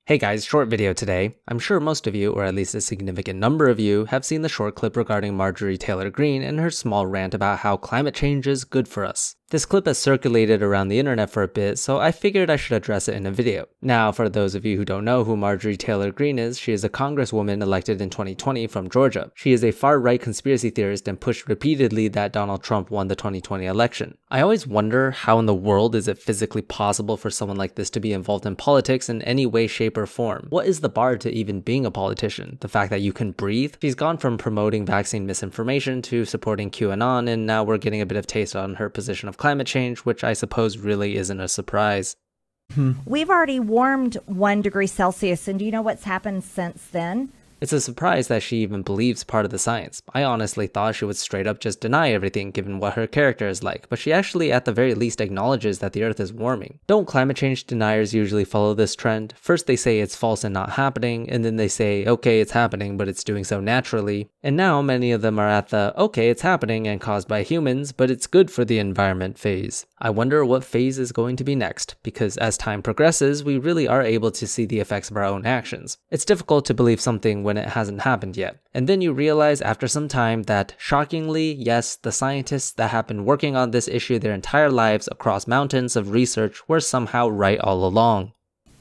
Hey guys, short video today. I'm sure most of you, or at least a significant number of you, have seen the short clip regarding Marjorie Taylor Green and her small rant about how climate change is good for us. This clip has circulated around the internet for a bit, so I figured I should address it in a video. Now, for those of you who don't know who Marjorie Taylor Green is, she is a congresswoman elected in 2020 from Georgia. She is a far-right conspiracy theorist and pushed repeatedly that Donald Trump won the 2020 election. I always wonder how in the world is it physically possible for someone like this to be involved in politics in any way, shape, or form. What is the bar to even being a politician? The fact that you can breathe? She's gone from promoting vaccine misinformation to supporting QAnon, and now we're getting a bit of taste on her position of climate change, which I suppose really isn't a surprise. We've already warmed 1 degree Celsius, and do you know what's happened since then? It's a surprise that she even believes part of the science. I honestly thought she would straight up just deny everything given what her character is like, but she actually at the very least acknowledges that the earth is warming. Don't climate change deniers usually follow this trend? First they say it's false and not happening, and then they say, okay, it's happening, but it's doing so naturally. And now many of them are at the, okay, it's happening and caused by humans, but it's good for the environment phase. I wonder what phase is going to be next, because as time progresses, we really are able to see the effects of our own actions. It's difficult to believe something when it hasn't happened yet. And then you realize after some time that, shockingly, yes, the scientists that have been working on this issue their entire lives across mountains of research were somehow right all along.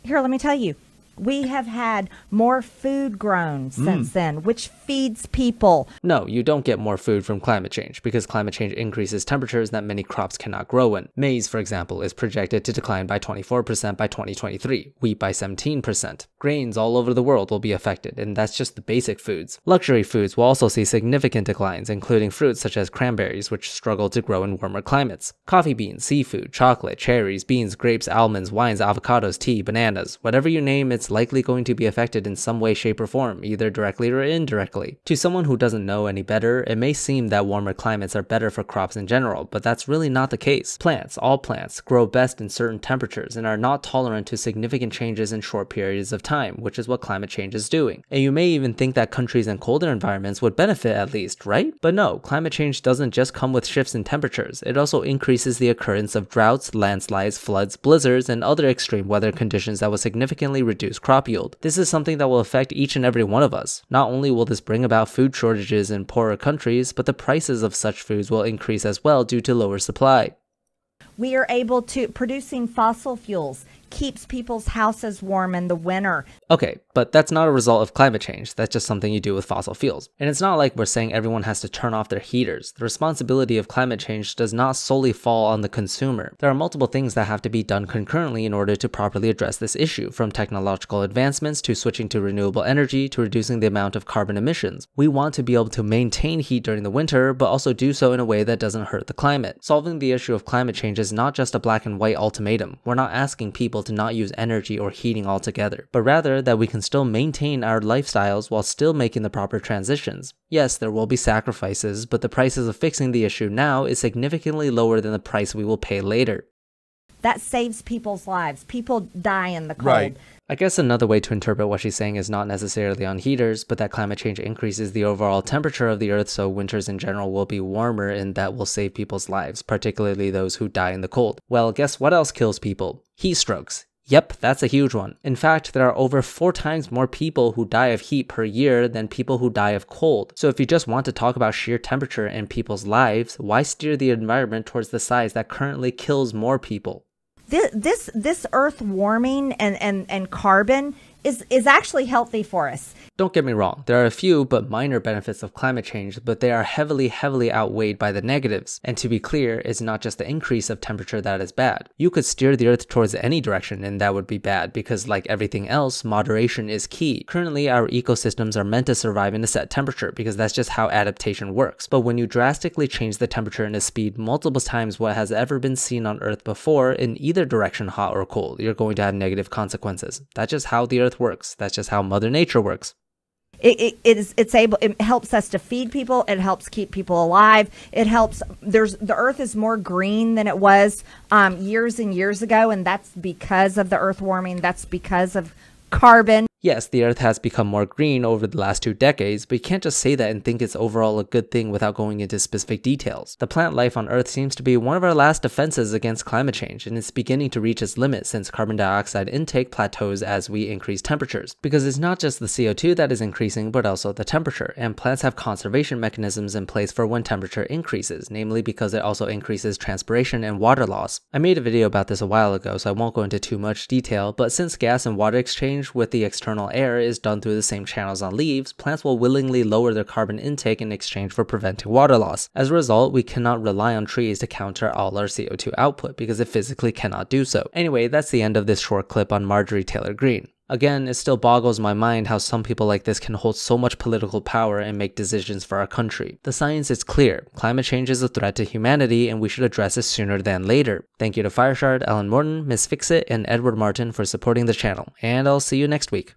Here, let me tell you, we have had more food grown since then, which feeds people. No, you don't get more food from climate change, because climate change increases temperatures that many crops cannot grow in. Maize, for example, is projected to decline by 24% by 2023, wheat by 17%. Grains all over the world will be affected, and that's just the basic foods. Luxury foods will also see significant declines, including fruits such as cranberries, which struggle to grow in warmer climates. Coffee beans, seafood, chocolate, cherries, beans, grapes, almonds, wines, avocados, tea, bananas, whatever you name, it's likely going to be affected in some way, shape, or form, either directly or indirectly. To someone who doesn't know any better, it may seem that warmer climates are better for crops in general, but that's really not the case. Plants, all plants, grow best in certain temperatures and are not tolerant to significant changes in short periods of time, which is what climate change is doing. And you may even think that countries in colder environments would benefit at least, right? But no, climate change doesn't just come with shifts in temperatures, it also increases the occurrence of droughts, landslides, floods, blizzards, and other extreme weather conditions that will significantly reduce crop yield. This is something that will affect each and every one of us. Not only will this bring about food shortages in poorer countries, but the prices of such foods will increase as well due to lower supply. We are able to, producing fossil fuels keeps people's houses warm in the winter. Okay, but that's not a result of climate change, that's just something you do with fossil fuels. And it's not like we're saying everyone has to turn off their heaters. The responsibility of climate change does not solely fall on the consumer. There are multiple things that have to be done concurrently in order to properly address this issue, from technological advancements to switching to renewable energy to reducing the amount of carbon emissions. We want to be able to maintain heat during the winter, but also do so in a way that doesn't hurt the climate. Solving the issue of climate change is not just a black and white ultimatum. We're not asking people to not use energy or heating altogether, but rather that we can still maintain our lifestyles while still making the proper transitions. Yes, there will be sacrifices, but the prices of fixing the issue now is significantly lower than the price we will pay later. That saves people's lives. People die in the cold. Right. I guess another way to interpret what she's saying is not necessarily on heaters, but that climate change increases the overall temperature of the earth, so winters in general will be warmer, and that will save people's lives, particularly those who die in the cold. Well, guess what else kills people? Heat strokes. Yep, that's a huge one. In fact, there are over 4 times more people who die of heat per year than people who die of cold. So if you just want to talk about sheer temperature and people's lives, why steer the environment towards the size that currently kills more people? This earth warming and carbon is actually healthy for us. Don't get me wrong, there are a few but minor benefits of climate change, but they are heavily outweighed by the negatives. And to be clear, it's not just the increase of temperature that is bad. You could steer the earth towards any direction and that would be bad, because like everything else, moderation is key. Currently, our ecosystems are meant to survive in a set temperature because that's just how adaptation works. But when you drastically change the temperature and the speed multiple times what has ever been seen on Earth before, in either direction, hot or cold, you're going to have negative consequences. That's just how the earth works. That's just how Mother Nature works. It helps us to feed people. It helps keep people alive. It helps. The earth is more green than it was years and years ago, and that's because of the earth warming. That's because of carbon. Yes, the Earth has become more green over the last 2 decades, but you can't just say that and think it's overall a good thing without going into specific details. The plant life on Earth seems to be one of our last defenses against climate change, and it's beginning to reach its limit since carbon dioxide intake plateaus as we increase temperatures. Because it's not just the CO2 that is increasing, but also the temperature, and plants have conservation mechanisms in place for when temperature increases, namely because it also increases transpiration and water loss. I made a video about this a while ago, so I won't go into too much detail, but since gas and water exchange with the external air is done through the same channels on leaves, plants will willingly lower their carbon intake in exchange for preventing water loss. As a result, we cannot rely on trees to counter all our CO2 output because it physically cannot do so. Anyway, that's the end of this short clip on Marjorie Taylor Green. Again, it still boggles my mind how some people like this can hold so much political power and make decisions for our country. The science is clear. Climate change is a threat to humanity and we should address it sooner than later. Thank you to Fireshard, Alan Morton, Miss Fixit, and Edward Martin for supporting the channel, and I'll see you next week.